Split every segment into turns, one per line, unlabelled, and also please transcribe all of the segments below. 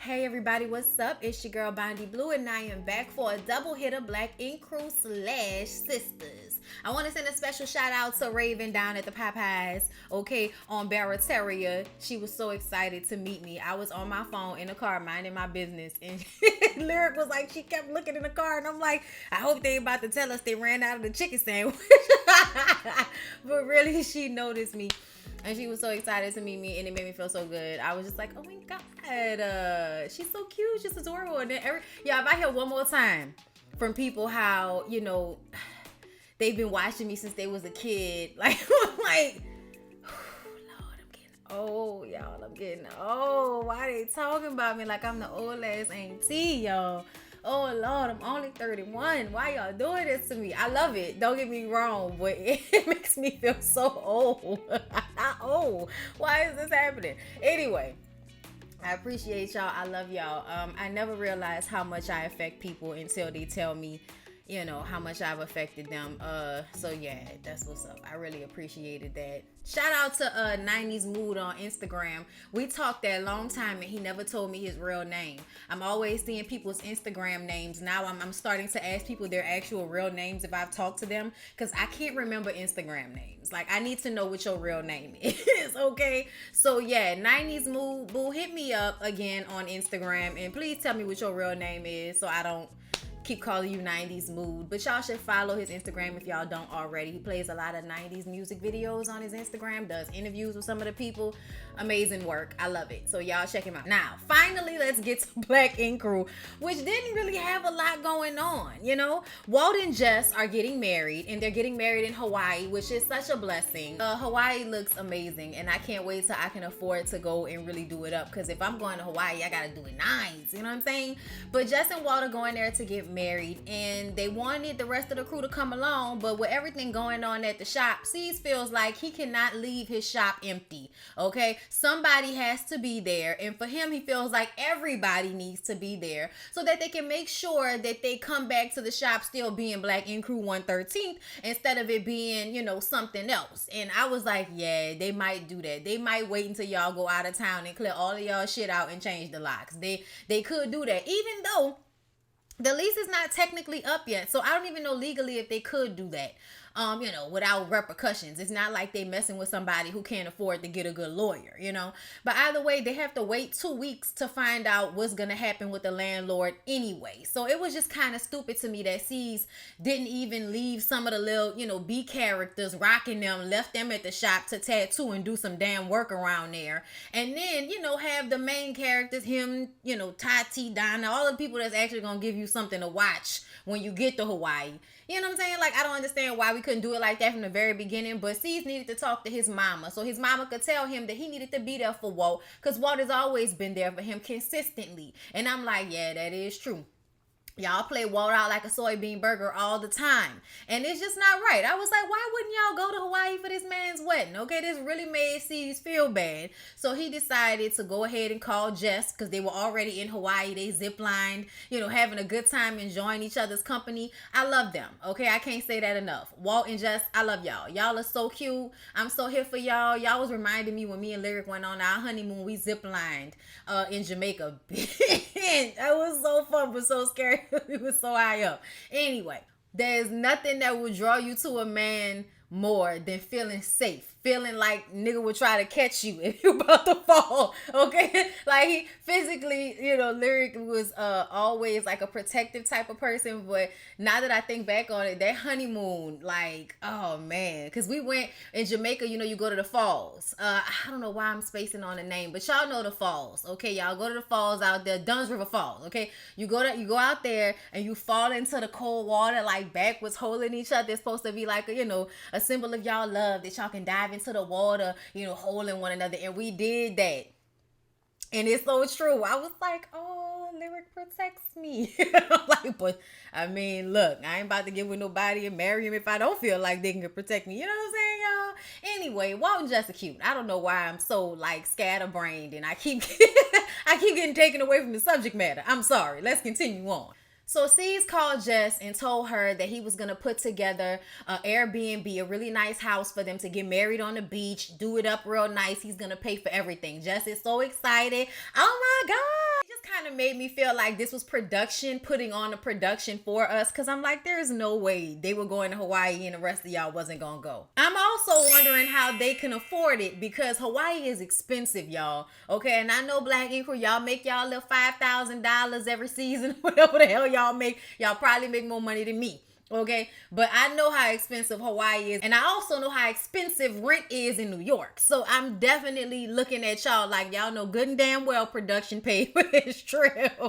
Hey everybody, what's up? It's your girl Bondy Blue, and I am back for a double hitter Black Ink Crew / Sistas. I want to send a special shout out to Raven down at the Popeyes, okay, on Barataria. She was so excited to meet me. I was on my phone in the car minding my business, and Lyric was like, she kept looking in the car, and I'm like, I hope they about to tell us they ran out of the chicken sandwich. But really, she noticed me. And she was so excited to meet me, and it made me feel so good. I was just like, oh my God, she's so cute, she's adorable. And then if I hear one more time from people how, they've been watching me since they was a kid, like, like, Lord, I'm getting old, y'all. I'm getting old. Why they talking about me like I'm the old ass auntie, y'all? Oh Lord, I'm only 31. Why y'all doing this to me? I love it. Don't get me wrong, but it makes me feel so old. Not old. Why is this happening? Anyway, I appreciate y'all. I love y'all. I never realized how much I affect people until they tell me, how much I've affected them. So yeah, that's what's up. I really appreciated that. Shout out to 90s Mood on Instagram. We talked that long time and he never told me his real name. I'm always seeing people's Instagram names. Now I'm starting to ask people their actual real names if I've talked to them, because I can't remember Instagram names. Like, I need to know what your real name is, okay? So yeah, 90s Mood, boo, hit me up again on Instagram and please tell me what your real name is so I don't keep calling you 90s Mood. But y'all should follow his Instagram if y'all don't already. He plays a lot of 90s music videos on his Instagram, does interviews with some of the people. Amazing work. I love it. So y'all check him out. Now, finally, let's get to Black Ink Crew, which didn't really have a lot going on, Walt and Jess are getting married, and they're getting married in Hawaii, which is such a blessing. Hawaii looks amazing, and I can't wait till I can afford to go and really do it up, because if I'm going to Hawaii, I gotta do it nice, you know what I'm saying? But Jess and Walt are going there to get married, and they wanted the rest of the crew to come along, but with everything going on at the shop, C's feels like he cannot leave his shop empty, okay? Somebody has to be there, and for him, he feels like everybody needs to be there so that they can make sure that they come back to the shop still being Black Ink Crew 113th instead of it being, something else. And I was like, yeah, they might do that. They might wait until y'all go out of town and clear all of y'all shit out and change the locks. They could do that, even though the lease is not technically up yet. So I don't even know legally if they could do that. Without repercussions. It's not like they messing with somebody who can't afford to get a good lawyer, But either way, they have to wait 2 weeks to find out what's going to happen with the landlord anyway. So it was just kind of stupid to me that C's didn't even leave some of the little, B characters, rocking them, left them at the shop to tattoo and do some damn work around there. And then, have the main characters, him, Tati, Donna, all the people that's actually going to give you something to watch when you get to Hawaii. You know what I'm saying? Like, I don't understand why we couldn't do it like that from the very beginning, but C's needed to talk to his mama so his mama could tell him that he needed to be there for Walt, because Walt has always been there for him consistently. And I'm like, yeah, that is true. Y'all play Walt out like a soybean burger all the time. And it's just not right. I was like, why wouldn't y'all go to Hawaii for this man's wedding? Okay, this really made C's feel bad. So he decided to go ahead and call Jess, because they were already in Hawaii. They ziplined, having a good time, enjoying each other's company. I love them. Okay, I can't say that enough. Walt and Jess, I love y'all. Y'all are so cute. I'm so here for y'all. Y'all was reminding me when me and Lyric went on our honeymoon, we ziplined in Jamaica. That was so fun, but so scary. It was so high up. Anyway, there's nothing that will draw you to a man more than feeling safe. Feeling like nigga would try to catch you if you about to fall, okay? Like, he physically, Lyric was always like a protective type of person, but now that I think back on it, that honeymoon, like, oh man, because we went in Jamaica, you go to the falls. I don't know why I'm spacing on the name, but y'all know the falls, okay? Y'all go to the falls out there, Dunn's River Falls, okay? You go out there and you fall into the cold water, like backwards, holding each other. It's supposed to be like a symbol of y'all love, that y'all can dive into the water, holding one another. And we did that. And it's so true. I was like, oh, Lyric protects me. Like, but I mean, look, I ain't about to get with nobody and marry him if I don't feel like they can protect me. You know what I'm saying, y'all? Anyway, Walt and Jess are cute. I don't know why I'm so like scatterbrained and I keep getting taken away from the subject matter. I'm sorry. Let's continue on. So C's called Jess and told her that he was going to put together an Airbnb, a really nice house for them to get married on the beach, do it up real nice. He's going to pay for everything. Jess is so excited. Oh my God. Just kind made me feel like this was production putting on a production for us, because I'm like, there's no way they were going to Hawaii and the rest of y'all wasn't gonna go. I'm also wondering how they can afford it, because Hawaii is expensive, y'all. Okay, and I know Black Ink Crew, y'all make y'all little $5,000 every season, whatever the hell y'all make. Y'all probably make more money than me. Okay, but I know how expensive Hawaii is, and I also know how expensive rent is in New York. So I'm definitely looking at y'all like y'all know good and damn well production paid for this trip.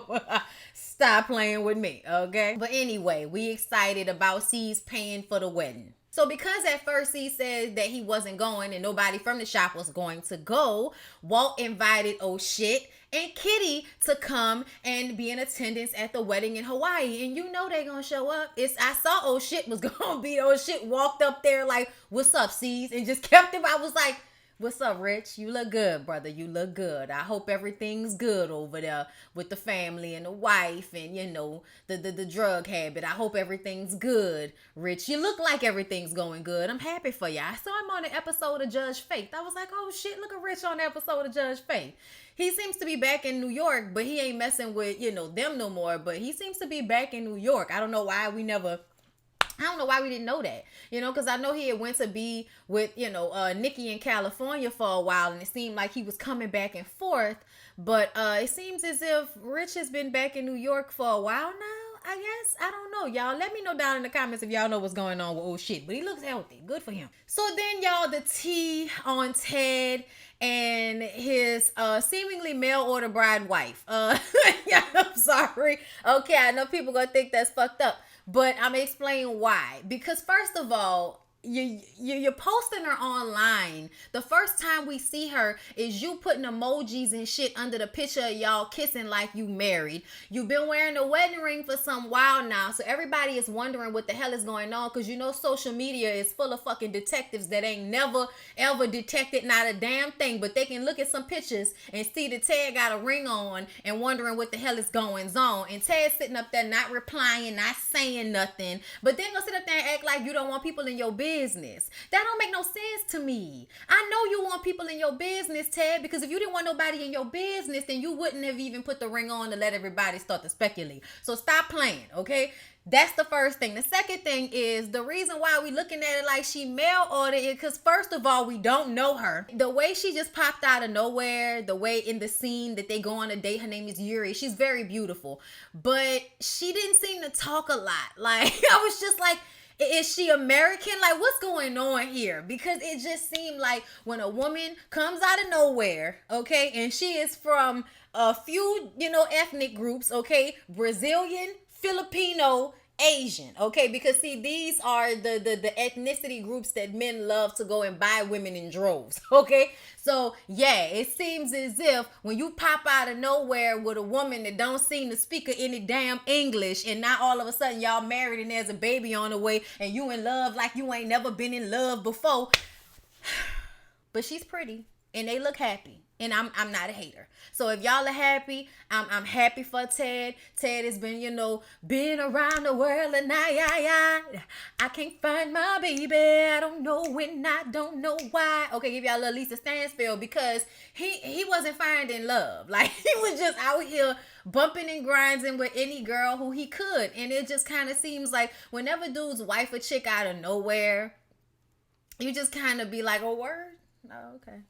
Stop playing with me, okay? But anyway, we excited about C's paying for the wedding. So because at first he said that he wasn't going and nobody from the shop was going to go, Walt invited Oh Shit and Kitty to come and be in attendance at the wedding in Hawaii. And you know they gonna show up. I saw Oh Shit was gonna be Oh Shit walked up there like, what's up, C's? And just kept him. I was like, what's up, Rich? You look good, brother. You look good. I hope everything's good over there with the family and the wife and, you know, the drug habit. I hope everything's good, Rich. You look like everything's going good. I'm happy for you. I saw him on the episode of Judge Faith. I was like, oh, shit, look at Rich on the episode of Judge Faith. He seems to be back in New York, but he ain't messing with, you know, them no more. But he seems to be back in New York. I don't know why we didn't know that, you know, because I know he had went to be with, you know, Nikki in California for a while, and it seemed like he was coming back and forth, but it seems as if Rich has been back in New York for a while now, I guess. I don't know, y'all. Let me know down in the comments if y'all know what's going on with Oh Shit, but he looks healthy. Good for him. So then, y'all, the tea on Ted and his seemingly mail order bride wife. Yeah, I'm sorry. Okay, I know people gonna think that's fucked up, but I'm gonna explain why. Because first of all, you're posting her online. The first time we see her is you putting emojis and shit under the picture of y'all kissing like you married. You've been wearing a wedding ring for some while now, so everybody is wondering what the hell is going on, because you know social media is full of fucking detectives that ain't never ever detected not a damn thing, but they can look at some pictures and see that Ted got a ring on and wondering what the hell is going on, and Ted sitting up there not replying, not saying nothing, but then gonna sit up there and act like you don't want people in your business. That don't make no sense to me. I know you want people in your business, Ted, because if you didn't want nobody in your business, then you wouldn't have even put the ring on to let everybody start to speculate. So stop playing, okay? That's the first thing. The second thing is the reason why we looking at it like she mail ordered it, because first of all, we don't know her. The way she just popped out of nowhere, the way in the scene that they go on a date, her name is Yuri. She's very beautiful, but she didn't seem to talk a lot. Like, I was just like, is she American? Like, what's going on here? Because it just seemed like when a woman comes out of nowhere, okay, and she is from a few, you know, ethnic groups, okay, Brazilian, Filipino, Asian, okay, because see, these are the ethnicity groups that men love to go and buy women in droves, okay? So yeah, it seems as if when you pop out of nowhere with a woman that don't seem to speak any damn English, and now all of a sudden y'all married and there's a baby on the way and you in love like you ain't never been in love before. But she's pretty and they look happy. And I'm not a hater. So if y'all are happy, I'm happy for Ted. Ted has been, you know, been around the world and I can't find my baby. I don't know when, I don't know why. Okay, give y'all a little Lisa Stansfield, because he wasn't finding love. Like, he was just out here bumping and grinding with any girl who he could. And it just kind of seems like whenever dudes wife a chick out of nowhere, you just kind of be like, oh, word? Oh, okay.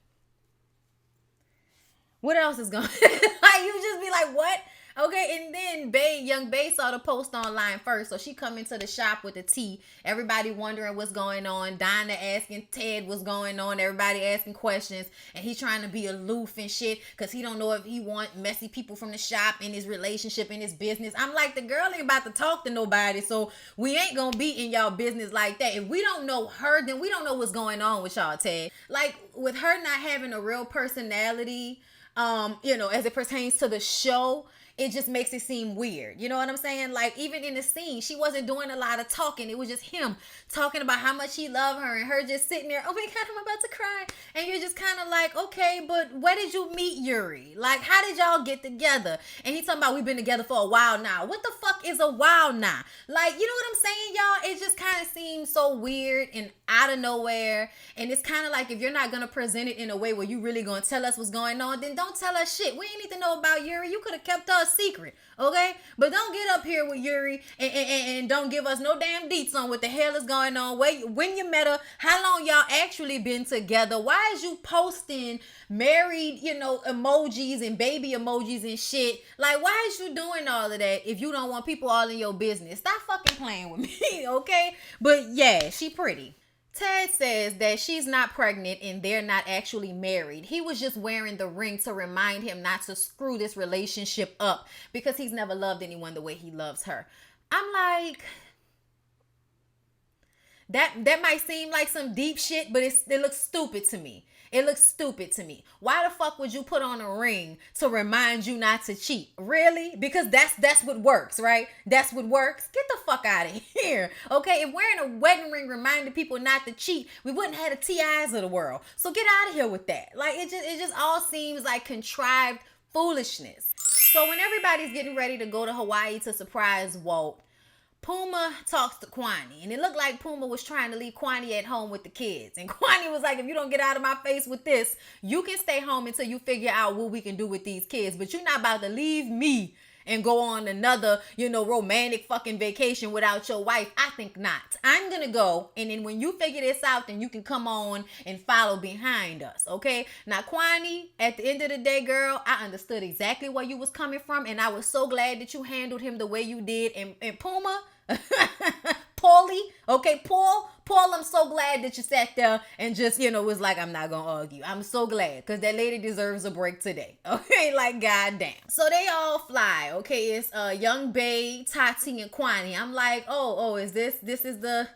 What else is going on? Like, you just be like, what? Okay, and then young Bae saw the post online first, so she come into the shop with the tea. Everybody wondering what's going on. Dinah asking Ted what's going on. Everybody asking questions, and he's trying to be aloof and shit because he don't know if he want messy people from the shop in his relationship, in his business. I'm like, the girl ain't about to talk to nobody, so we ain't gonna be in y'all business like that. If we don't know her, then we don't know what's going on with y'all, Ted. Like, with her not having a real personality, you know, as it pertains to the show, it just makes it seem weird. You know what I'm saying? Like, even in the scene, she wasn't doing a lot of talking. It was just him talking about how much he loved her and her just sitting there, oh my God, I'm about to cry. And you're just kind of like, okay, but where did you meet Yuri? Like, how did y'all get together? And he's talking about, we've been together for a while now. What the fuck is a while now? Like, you know what I'm saying, y'all? It just kind of seems so weird and out of nowhere. And it's kind of like, if you're not going to present it in a way where you really going to tell us what's going on, then don't tell us shit. We ain't need to know about Yuri. You could have kept us secret, okay? But don't get up here with Yuri and don't give us no damn deets on what the hell is going on. When you met her, how long y'all actually been together? Why is you posting married, emojis and baby emojis and shit? Like, why is you doing all of that if you don't want people all in your business? Stop fucking playing with me, okay? But yeah, she pretty. Ted says that she's not pregnant and they're not actually married. He was just wearing the ring to remind him not to screw this relationship up because he's never loved anyone the way he loves her. I'm like, that might seem like some deep shit, but it looks stupid to me. It looks stupid to me. Why the fuck would you put on a ring to remind you not to cheat? Really? Because that's what works, right? That's what works. Get the fuck out of here. Okay? If wearing a wedding ring reminded people not to cheat, we wouldn't have the TIs of the world. So get out of here with that. Like, it just all seems like contrived foolishness. So when everybody's getting ready to go to Hawaii to surprise Walt, Puma talks to Kwani, and it looked like Puma was trying to leave Kwani at home with the kids. And Kwani was like, if you don't get out of my face with this, you can stay home until you figure out what we can do with these kids. But you're not about to leave me and go on another, romantic fucking vacation without your wife. I think not. I'm going to go. And then when you figure this out, then you can come on and follow behind us. Okay. Now, Kwani, at the end of the day, girl, I understood exactly where you was coming from. And I was so glad that you handled him the way you did. And Puma, Paulie, okay, Paul, I'm so glad that you sat there and just, was like, I'm not gonna argue. I'm so glad, because that lady deserves a break today, okay, like, goddamn. So they all fly, okay, it's Young Bae, Tati, and Kwani. I'm like, is this is the,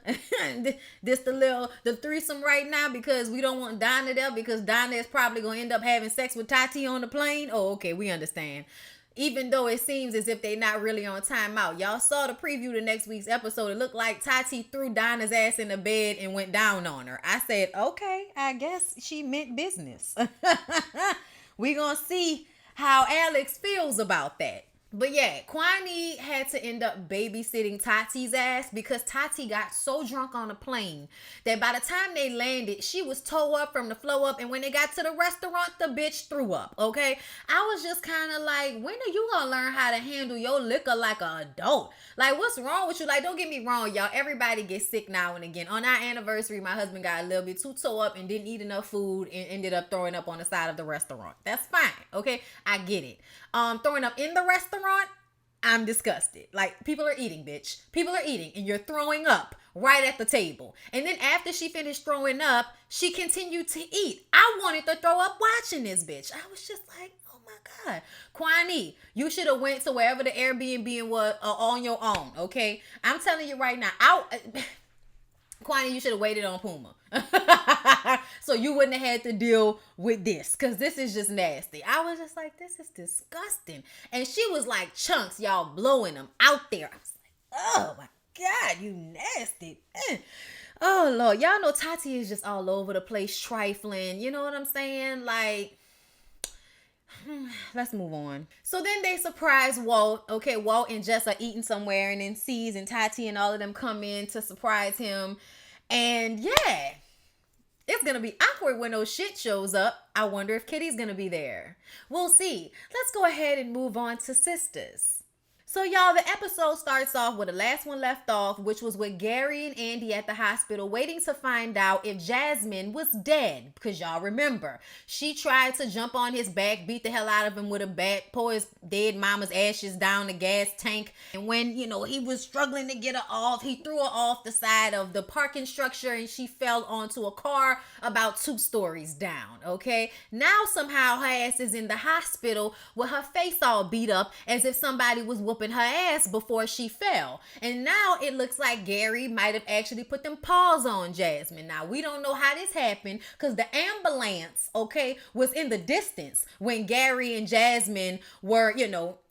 the threesome right now, because we don't want Donna there, because Donna is probably gonna end up having sex with Tati on the plane. Oh, okay, we understand. Even though it seems as if they're not really on timeout. Y'all saw the preview to next week's episode. It looked like Tati threw Donna's ass in the bed and went down on her. I said, okay, I guess she meant business. We gonna see how Alex feels about that. But yeah, Kwani had to end up babysitting Tati's ass because Tati got so drunk on the plane that by the time they landed, she was toe up from the floor up. And when they got to the restaurant, the bitch threw up, okay? I was just kind of like, when are you going to learn how to handle your liquor like an adult? Like, what's wrong with you? Like, don't get me wrong, y'all. Everybody gets sick now and again. On our anniversary, my husband got a little bit too toe up and didn't eat enough food and ended up throwing up on the side of the restaurant. That's fine, okay? I get it. Throwing up in the restaurant, I'm disgusted. Like, people are eating, bitch. People are eating, and you're throwing up right at the table. And then after she finished throwing up, she continued to eat. I wanted to throw up watching this bitch. I was just like, oh my God. Kwani, you should have went to wherever the Airbnb was on your own, okay? I'm telling you right now, Kwani, you should have waited on Puma. So you wouldn't have had to deal with this, because this is just nasty. I was just like, this is disgusting. And she was like chunks, y'all, blowing them out there. I was like, oh my God, you nasty. Oh Lord, y'all know Tati is just all over the place trifling. You know what I'm saying? Like, let's move on. So then they surprise Walt. Okay, Walt and Jess are eating somewhere, and then C's and Tati and all of them come in to surprise him. And yeah, it's going to be awkward when those shit shows up. I wonder if Kitty's going to be there. We'll see. Let's go ahead and move on to Sistas. So y'all, the episode starts off with the last one left off, which was with Gary and Andy at the hospital waiting to find out if Jasmine was dead. Because y'all remember, she tried to jump on his back, beat the hell out of him with a bat, pour his dead mama's ashes down the gas tank. And when, he was struggling to get her off, he threw her off the side of the parking structure and she fell onto a car about 2 stories down, okay? Now somehow her ass is in the hospital with her face all beat up as if somebody was whooping her ass before she fell. And now it looks like Gary might have actually put them paws on Jasmine. Now we don't know how this happened because the ambulance, okay, was in the distance when Gary and Jasmine were,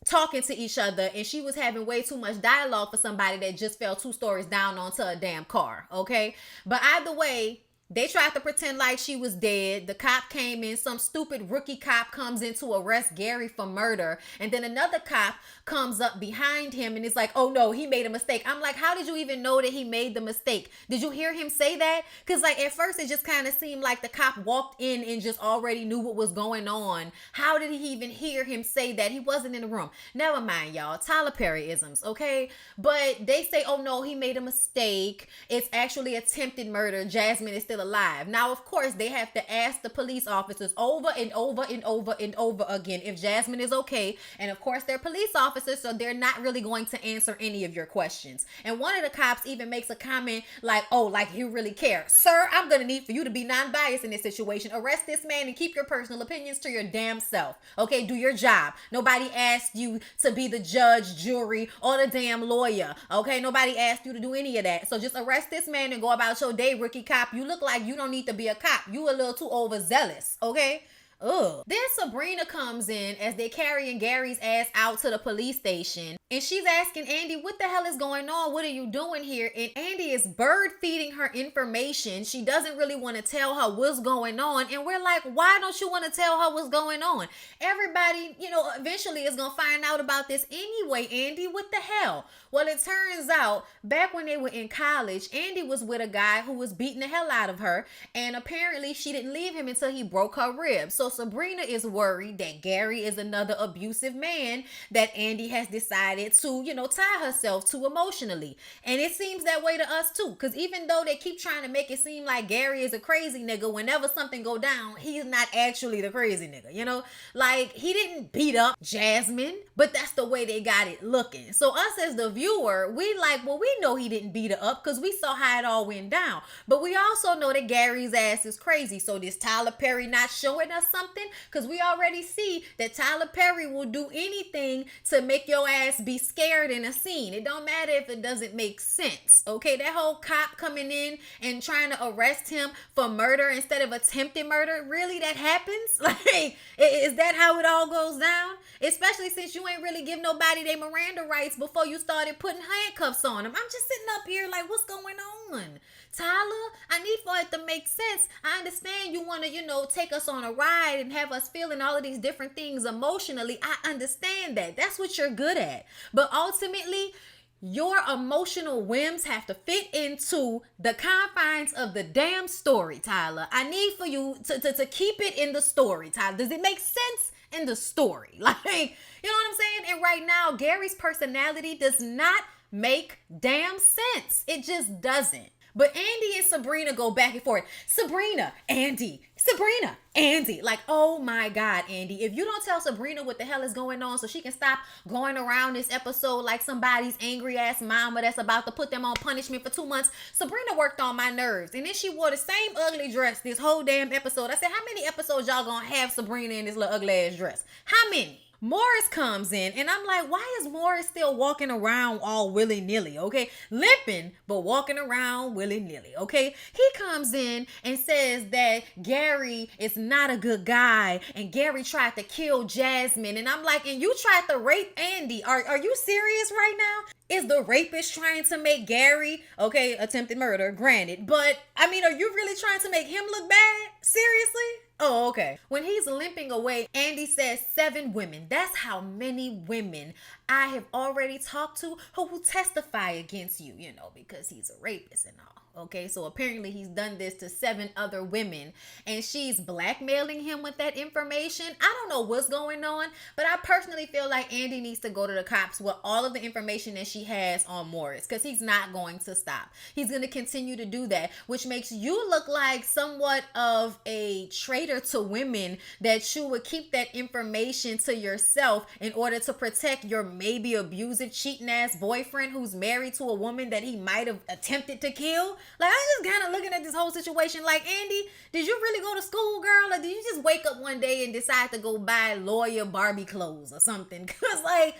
talking to each other, and she was having way too much dialogue for somebody that just fell 2 stories down onto a damn car, okay? But either way, They tried to pretend like she was dead. The cop came in. Some stupid rookie cop comes in to arrest Gary for murder. And then another cop comes up behind him and is like, oh no, he made a mistake. I'm like, how did you even know that he made the mistake? Did you hear him say that? Because like at first it just kind of seemed like the cop walked in and just already knew what was going on. How did he even hear him say that? He wasn't in the room. Never mind, y'all. Tyler Perry-isms, okay? But they say, oh no, he made a mistake. It's actually attempted murder. Jasmine is still alive. Now, of course, they have to ask the police officers over and over and over and over again if Jasmine is okay. And of course, they're police officers, so they're not really going to answer any of your questions. And one of the cops even makes a comment like, oh, like you really care. Sir, I'm going to need for you to be non-biased in this situation. Arrest this man and keep your personal opinions to your damn self. Okay, do your job. Nobody asked you to be the judge, jury, or the damn lawyer. Okay, nobody asked you to do any of that. So just arrest this man and go about your day, rookie cop. You look like you don't need to be a cop. You a little too overzealous, okay? Ugh. Then Sabrina comes in as they're carrying Gary's ass out to the police station. And she's asking Andy, what the hell is going on? What are you doing here? And Andy is bird feeding her information. She doesn't really want to tell her what's going on. And we're like, why don't you want to tell her what's going on? Everybody, eventually is going to find out about this anyway, Andy. What the hell? Well, it turns out back when they were in college, Andy was with a guy who was beating the hell out of her. And apparently she didn't leave him until he broke her ribs. So Sabrina is worried that Gary is another abusive man that Andy has decided to, tie herself to emotionally. And it seems that way to us too. Because even though they keep trying to make it seem like Gary is a crazy nigga, whenever something go down, he's not actually the crazy nigga, Like, he didn't beat up Jasmine, but that's the way they got it looking. So us as the viewer, we like, well, we know he didn't beat her up because we saw how it all went down. But we also know that Gary's ass is crazy. So this Tyler Perry not showing us something? Because we already see that Tyler Perry will do anything to make your ass be scared in a scene. It don't matter if it doesn't make sense. Okay, that whole cop coming in and trying to arrest him for murder instead of attempted murder, really, that happens? Like, is that how it all goes down? Especially since you ain't really give nobody their Miranda rights before you started putting handcuffs on them. I'm just sitting up here like, what's going on? Tyler, I need for it to make sense. I understand you want to, take us on a ride and have us feeling all of these different things emotionally. I understand that. That's what you're good at. But ultimately, your emotional whims have to fit into the confines of the damn story, Tyler. I need for you to keep it in the story, Tyler. Does it make sense in the story? Like, you know what I'm saying? And right now, Gary's personality does not make damn sense. It just doesn't. But Andy and Sabrina go back and forth. Sabrina, Andy, Sabrina, Andy. Like, oh my God, Andy. If you don't tell Sabrina what the hell is going on so she can stop going around this episode like somebody's angry ass mama that's about to put them on punishment for 2 months. Sabrina worked on my nerves. And then she wore the same ugly dress this whole damn episode. I said, how many episodes y'all gonna have Sabrina in this little ugly ass dress? How many? Morris comes in and I'm like, why is Morris still walking around all willy-nilly, okay? Limping, but walking around willy-nilly, okay? He comes in and says that Gary is not a good guy and Gary tried to kill Jasmine. And I'm like, and you tried to rape Andy. Are you serious right now? Is the rapist trying to make Gary, okay, attempted murder, granted. But, I mean, are you really trying to make him look bad? Seriously? Oh, okay. When he's limping away, Andy says 7 women. That's how many women I have already talked to who will testify against you, because he's a rapist and all. Okay, so apparently he's done this to 7 other women and she's blackmailing him with that information. I don't know what's going on, but I personally feel like Andy needs to go to the cops with all of the information that she has on Morris because he's not going to stop. He's going to continue to do that, which makes you look like somewhat of a traitor to women, that you would keep that information to yourself in order to protect your maybe abusive, cheating ass boyfriend who's married to a woman that he might have attempted to kill. Like, I'm just kind of looking at this whole situation like, Andy, did you really go to school, girl? Or did you just wake up one day and decide to go buy lawyer Barbie clothes or something? Because, like,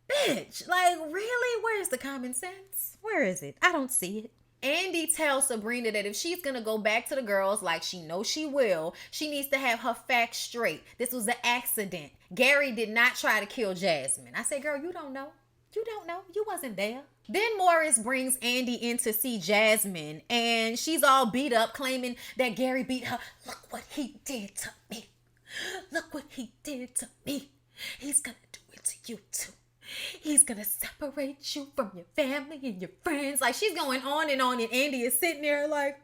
bitch, like, really? Where's the common sense? Where is it? I don't see it. Andy tells Sabrina that if she's going to go back to the girls like she knows she will, she needs to have her facts straight. This was an accident. Gary did not try to kill Jasmine. I said, girl, you don't know. You don't know. You wasn't there. Then Morris brings Andy in to see Jasmine, and she's all beat up, claiming that Gary beat her. Look what he did to me. Look what he did to me. He's gonna do it to you too. He's gonna separate you from your family and your friends. Like, she's going on, and Andy is sitting there like,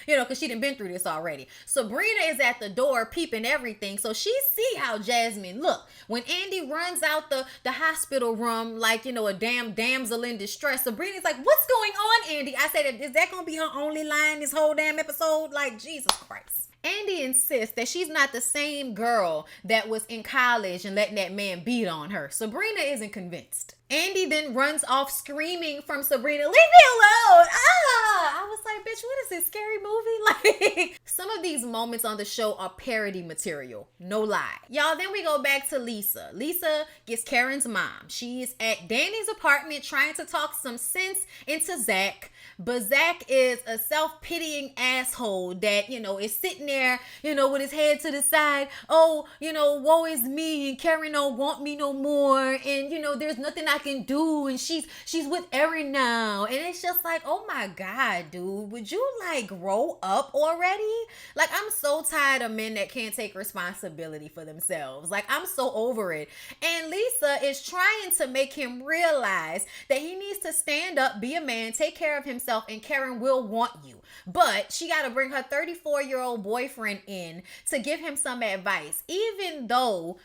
because she done been through this already. Sabrina is at the door peeping everything. So she see how Jasmine look. When Andy runs out the hospital room like, a damn damsel in distress, Sabrina's like, what's going on, Andy? I said, is that going to be her only line this whole damn episode? Like, Jesus Christ. Andy insists that she's not the same girl that was in college and letting that man beat on her. Sabrina isn't convinced. Andy then runs off screaming from Sabrina, leave me alone! Ah! I was like, bitch, what is this, scary movie? Like, some of these moments on the show are parody material. No lie. Y'all, then we go back to Lisa. Lisa gets Karen's mom. She is at Danny's apartment trying to talk some sense into Zach. But Zach is a self-pitying asshole that, is sitting there, with his head to the side. Oh, woe is me, and Karen don't want me no more. And, there's nothing I can do. And she's with Erin now. And it's just like, oh my God, dude, would you grow up already? Like, I'm so tired of men that can't take responsibility for themselves. Like, I'm so over it. And Lisa is trying to make him realize that he needs to stand up, be a man, take care of himself, and Karen will want you. But she got to bring her 34-year-old boyfriend in to give him some advice. Even though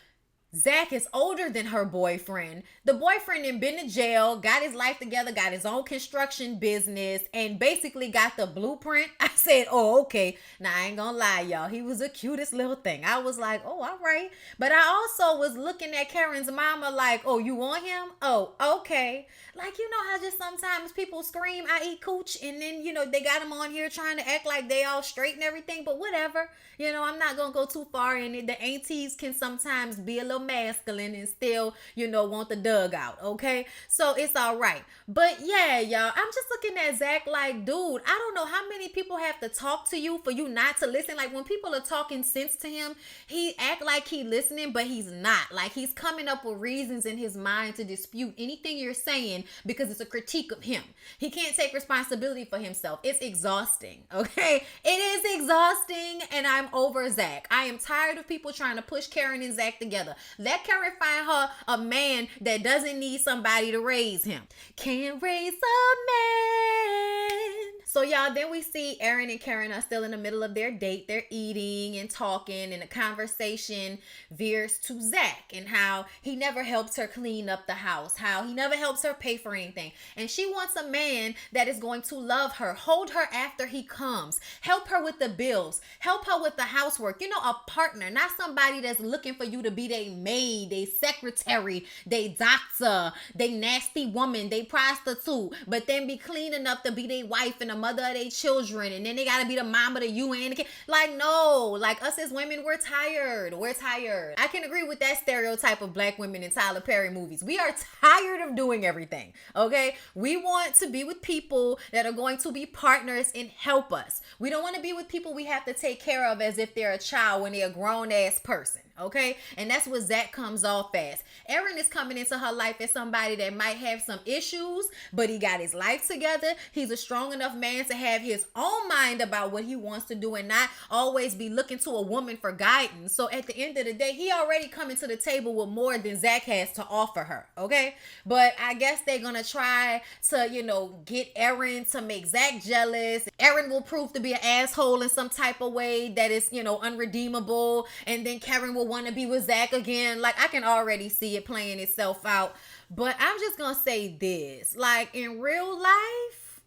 Zach is older than her boyfriend, the boyfriend had been to jail, got his life together, got his own construction business, and basically got the blueprint. I said, oh, okay. Now, I ain't gonna lie, y'all. He was the cutest little thing. I was like, oh, all right. But I also was looking at Karen's mama like, oh, you want him? Oh, okay. Like, how just sometimes people scream, I eat cooch, and then, they got him on here trying to act like they all straight and everything, but whatever. I'm not gonna go too far in it. The aunties can sometimes be a little masculine and still, want the dugout, okay? So it's all right. But yeah, y'all, I'm just looking at Zach like, dude, I don't know how many people have to talk to you for you not to listen. Like, when people are talking sense to him, he act like he listening, but he's not. Like, he's coming up with reasons in his mind to dispute anything you're saying because it's a critique of him. He can't take responsibility for himself. It's exhausting, okay? It is exhausting, and I'm over Zach. I am tired of people trying to push Karen and Zach together. Let Karen find her a man that doesn't need somebody to raise him. Can't raise a man. So y'all, then we see Erin and Karen are still in the middle of their date. They're eating and talking, and the conversation veers to Zach and how he never helps her clean up the house, how he never helps her pay for anything. And she wants a man that is going to love her, hold her after he comes, help her with the bills, help her with the housework. A partner, not somebody that's looking for you to be their maid, their secretary, their doctor, their nasty woman, their prostitute, but then be clean enough to be their wife and a mother of their children, and then they gotta be the mama to you and the kid. Like, no, like, us as women, we're tired. I can agree with that stereotype of black women in Tyler Perry movies. We are tired of doing everything, okay? We want to be with people that are going to be partners and help us. We don't want to be with people we have to take care of as if they're a child when they're a grown-ass person. Okay? And that's what Zach comes off as. Erin is coming into her life as somebody that might have some issues, but he got his life together. He's a strong enough man to have his own mind about what he wants to do and not always be looking to a woman for guidance. So at the end of the day, he already coming to the table with more than Zach has to offer her. Okay? But I guess they're gonna try to, get Erin to make Zach jealous. Erin will prove to be an asshole in some type of way that is, unredeemable. And then Karen will want to be with Zach again. Like, I can already see it playing itself out. But I'm just gonna say this, like, in real life,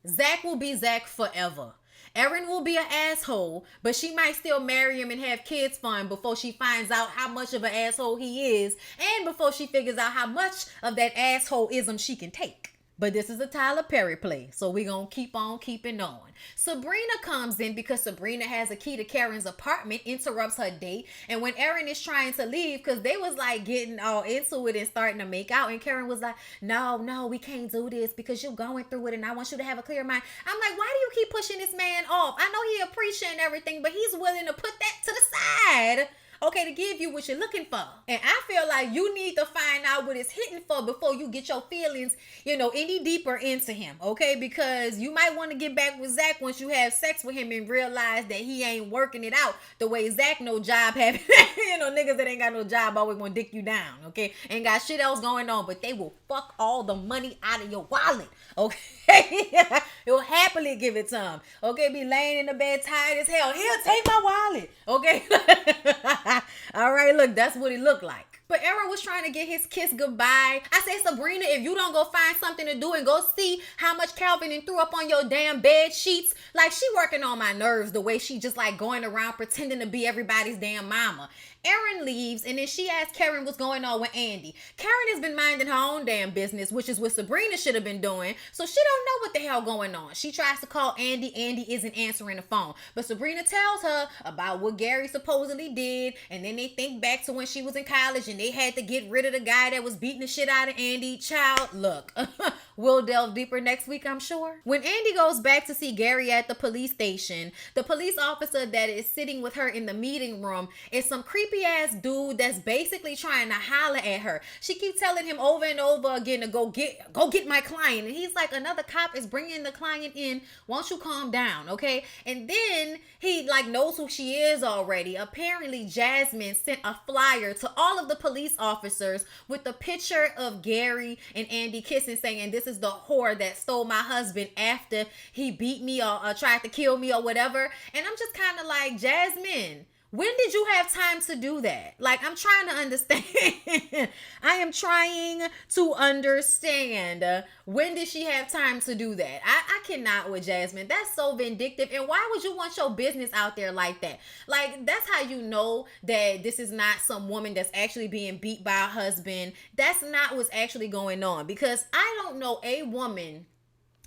Zach will be Zach forever. Erin will be an asshole, but she might still marry him and have kids for him before she finds out how much of an asshole he is, and before she figures out how much of that assholeism she can take. But this is a Tyler Perry play, so we're going to keep on keeping on. Sabrina comes in because Sabrina has a key to Karen's apartment, interrupts her date, and when Erin is trying to leave, because they was like getting all into it and starting to make out, and Karen was like, no, we can't do this because you're going through it and I want you to have a clear mind. I'm like, why do you keep pushing this man off? I know he appreciating everything, but he's willing to put that to the side okay, to give you what you're looking for. And I feel like you need to find out what it's hitting for before you get your feelings, any deeper into him, okay? Because you might want to get back with Zach once you have sex with him and realize that he ain't working it out the way Zach no job having. Niggas that ain't got no job always want to dick you down, okay? Ain't got shit else going on, but they will fuck all the money out of your wallet, okay? He'll happily give it to him, okay? Be laying in the bed tired as hell. He'll take my wallet, okay? All right, look, that's what he looked like. But Aaron was trying to get his kiss goodbye. I said, Sabrina, if you don't go find something to do and go see how much Calvin and threw up on your damn bed sheets, like she working on my nerves the way she just like going around pretending to be everybody's damn mama. Aaron leaves, and then she asks Karen what's going on with Andy. Karen has been minding her own damn business, which is what Sabrina should have been doing, so she don't know what the hell going on. She tries to call Andy. Andy isn't answering the phone, but Sabrina tells her about what Gary supposedly did, and then they think back to when she was in college and they had to get rid of the guy that was beating the shit out of Andy. Child, look, we'll delve deeper next week, I'm sure. When Andy goes back to see Gary at the police station, the police officer that is sitting with her in the meeting room is some creepy ass dude that's basically trying to holler at her. She keeps telling him over and over again to go get my client, and he's like, another cop is bringing the client in, won't you calm down, okay? And then he like knows who she is already. Apparently Jasmine sent a flyer to all of the police officers with a picture of Gary and Andy kissing, saying this is the whore that stole my husband after he beat me or tried to kill me or whatever. And I'm just kind of like, Jasmine, when did you have time to do that? Like, I'm trying to understand. I am trying to understand. When did she have time to do that? I cannot with Jasmine. That's so vindictive. And why would you want your business out there like that? Like, that's how you know that this is not some woman that's actually being beat by a husband. That's not what's actually going on. Because I don't know a woman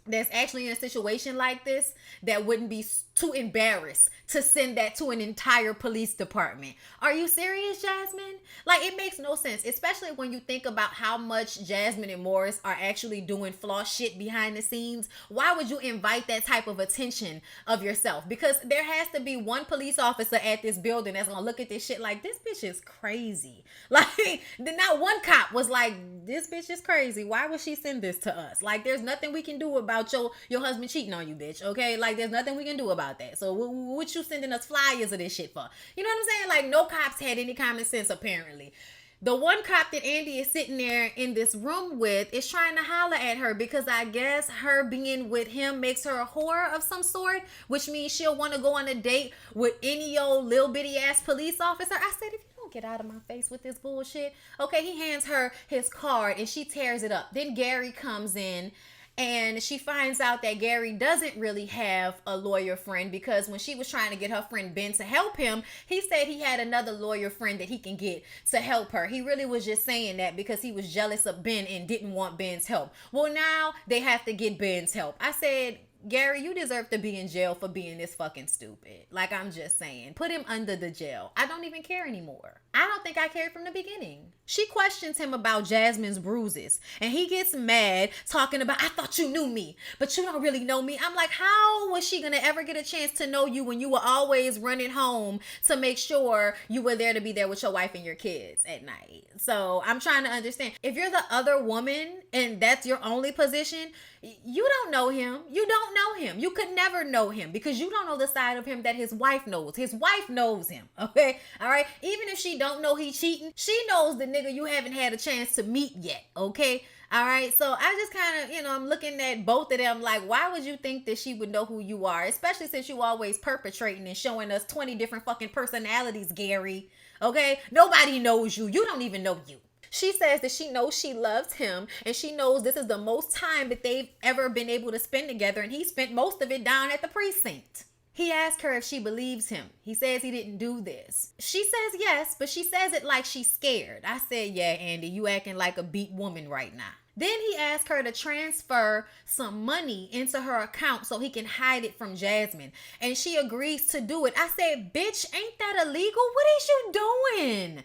that's actually in a situation like this that wouldn't be too embarrassed to send that to an entire police department. Are you serious, Jasmine? Like, it makes no sense, especially when you think about how much Jasmine and Morris are actually doing flaw shit behind the scenes. Why would you invite that type of attention of yourself? Because there has to be one police officer at this building that's gonna look at this shit like, this bitch is crazy. Like, not one cop was like, this bitch is crazy. Why would she send this to us? Like, there's nothing we can do about your husband cheating on you, bitch, okay? Like, there's nothing we can do about that. So what you sending us flyers of this shit for? You know what I'm saying? Like, no cops had any common sense, apparently. The one cop that Andy is sitting there in this room with is trying to holler at her because I guess her being with him makes her a whore of some sort, which means she'll want to go on a date with any old little bitty ass police officer. I said, if you don't get out of my face with this bullshit. Okay, he hands her his card and she tears it up. Then Gary comes in, and she finds out that Gary doesn't really have a lawyer friend, because when she was trying to get her friend Ben to help him, he said he had another lawyer friend that he can get to help her. He really was just saying that because he was jealous of Ben and didn't want Ben's help. Well, now they have to get Ben's help. I said, Gary, you deserve to be in jail for being this fucking stupid. Like, I'm just saying, put him under the jail. I don't even care anymore. I don't think I cared from the beginning. She questions him about Jasmine's bruises, and he gets mad talking about, I thought you knew me, but you don't really know me. I'm like, how was she gonna ever get a chance to know you when you were always running home to make sure you were there to be there with your wife and your kids at night? So I'm trying to understand. If you're the other woman and that's your only position, you don't know him. You don't know him. You could never know him because you don't know the side of him that his wife knows. His wife knows him. Okay. All right. Even if she don't know he cheating, she knows the nigga you haven't had a chance to meet yet. Okay. All right. So I just kind of, I'm looking at both of them like, why would you think that she would know who you are? Especially since you always perpetrating and showing us 20 different fucking personalities, Gary. Okay. Nobody knows you. You don't even know you. She says that she knows she loves him and she knows this is the most time that they've ever been able to spend together, and he spent most of it down at the precinct. He asked her if she believes him. He says he didn't do this. She says yes, but she says it like she's scared. I said, yeah, Andy, you acting like a beat woman right now. Then he asked her to transfer some money into her account so he can hide it from Jasmine. And she agrees to do it. I said, bitch, ain't that illegal? What is you doing?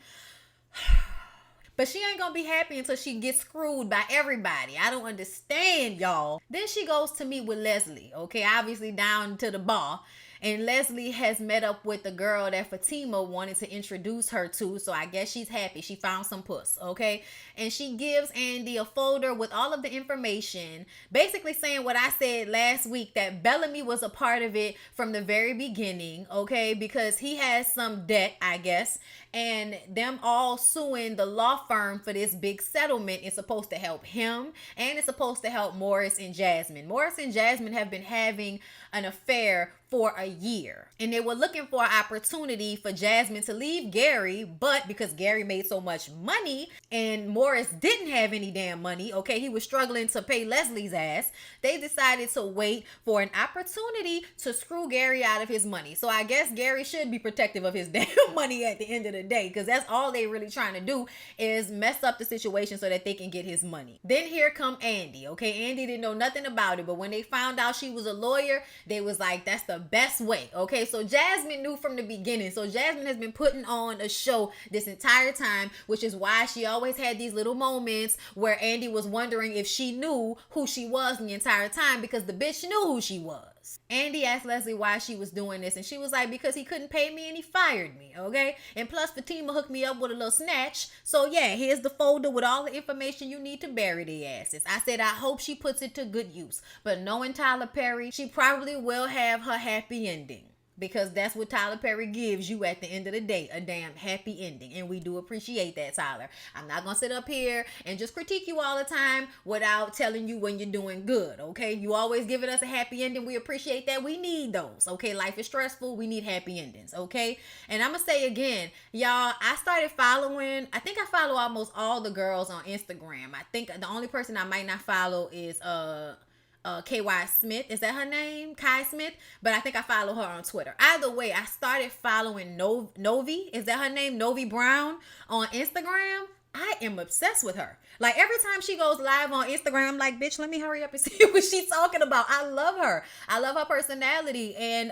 But she ain't gonna be happy until she gets screwed by everybody. I don't understand, y'all. Then she goes to meet with Leslie, okay, obviously down to the bar. And Leslie has met up with the girl that Fatima wanted to introduce her to. So I guess she's happy. She found some puss, okay? And she gives Andy a folder with all of the information, basically saying what I said last week, that Bellamy was a part of it from the very beginning, okay? Because he has some debt, I guess. And them all suing the law firm for this big settlement is supposed to help him, and it's supposed to help Morris and Jasmine. Morris and Jasmine have been having an affair for a year, and they were looking for an opportunity for Jasmine to leave Gary, but because Gary made so much money and Morris didn't have any damn money, okay, he was struggling to pay Leslie's ass, they decided to wait for an opportunity to screw Gary out of his money. So I guess Gary should be protective of his damn money at the end of the day, because that's all they really trying to do, is mess up the situation so that they can get his money. Then here come Andy, okay? Andy didn't know nothing about it, but when they found out she was a lawyer, they was like, that's the best way, okay? So Jasmine knew from the beginning. So Jasmine has been putting on a show this entire time, which is why she always had these little moments where Andy was wondering if she knew who she was the entire time, because the bitch knew who she was. Andy asked Leslie why she was doing this, and she was like, because he couldn't pay me and he fired me, okay? And plus Fatima hooked me up with a little snatch. So yeah, here's the folder with all the information you need to bury the asses. I said I hope she puts it to good use, but knowing Tyler Perry, she probably will have her happy ending, because that's what Tyler Perry gives you at the end of the day, a damn happy ending. And we do appreciate that, Tyler. I'm not going to sit up here and just critique you all the time without telling you when you're doing good, okay? You always giving us a happy ending. We appreciate that. We need those, okay? Life is stressful. We need happy endings, okay? And I'm going to say again, y'all, I started following, I think I follow almost all the girls on Instagram. I think the only person I might not follow is, KY Smith. Is that her name? Kai Smith? But I think I follow her on Twitter. Either way, I started following Novi. Is that her name? Novi Brown on Instagram. I am obsessed with her. Like every time she goes live on Instagram, I'm like, bitch, let me hurry up and see what she's talking about. I love her. I love her personality. And,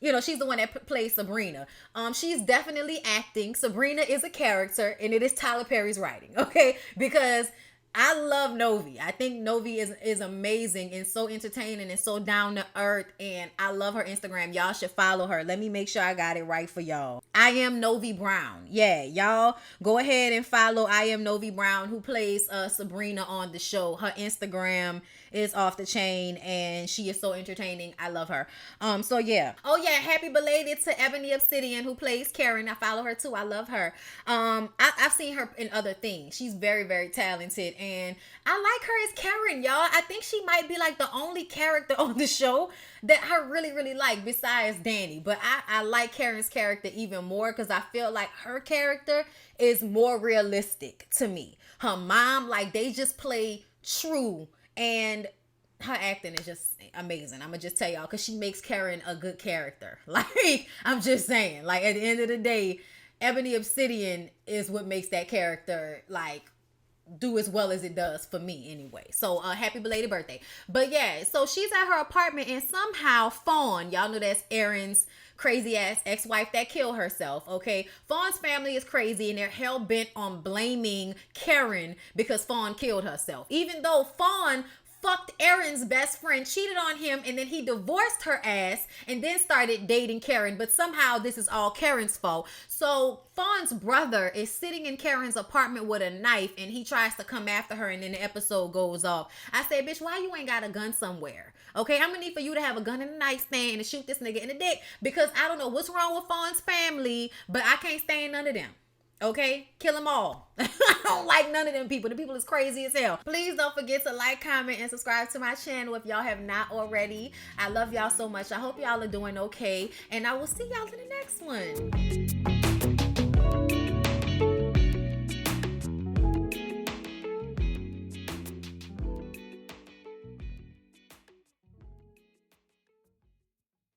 you know, she's the one that plays Sabrina. She's definitely acting. Sabrina is a character, and it is Tyler Perry's writing, okay? Because I love Novi. I think Novi is amazing and so entertaining and so down to earth, and I love her Instagram. Y'all should follow her. Let me make sure I got it right for y'all. I am Novi Brown. Yeah, y'all go ahead and follow I am Novi Brown, who plays Sabrina on the show. Her Instagram is off the chain, and she is so entertaining. I love her. So yeah. Oh yeah, happy belated to Ebony Obsidian, who plays Karen. I follow her too. I love her. I've seen her in other things. She's very, very talented, and I like her as Karen, y'all. I think she might be like the only character on the show that I really, really like besides Danny. But I like Karen's character even more, because I feel like her character is more realistic to me. Her mom, like, they just play true, and her acting is just amazing. I'm gonna just tell y'all, because she makes Karen a good character. Like, I'm just saying, like, at the end of the day, Ebony Obsidian is what makes that character, like, do as well as it does for me anyway. So happy belated birthday. But yeah, so she's at her apartment, and somehow Fawn, y'all know that's Aaron's crazy ass ex-wife that killed herself, okay? Fawn's family is crazy, and they're hell-bent on blaming Karen because Fawn killed herself, even though Fawn fucked Aaron's best friend, cheated on him, and then he divorced her ass and then started dating Karen. But somehow this is all Karen's fault. So Fawn's brother is sitting in Karen's apartment with a knife, and he tries to come after her, and then the episode goes off. I said, bitch, why you ain't got a gun somewhere? Okay, I'm gonna need for you to have a gun in the nightstand and shoot this nigga in the dick, because I don't know what's wrong with Fawn's family, but I can't stand none of them. Okay, kill them all. I don't like none of them people. The people is crazy as hell. Please don't forget to like, comment, and subscribe to my channel if y'all have not already. I love y'all so much. I hope y'all are doing okay, and I will see y'all in the next one.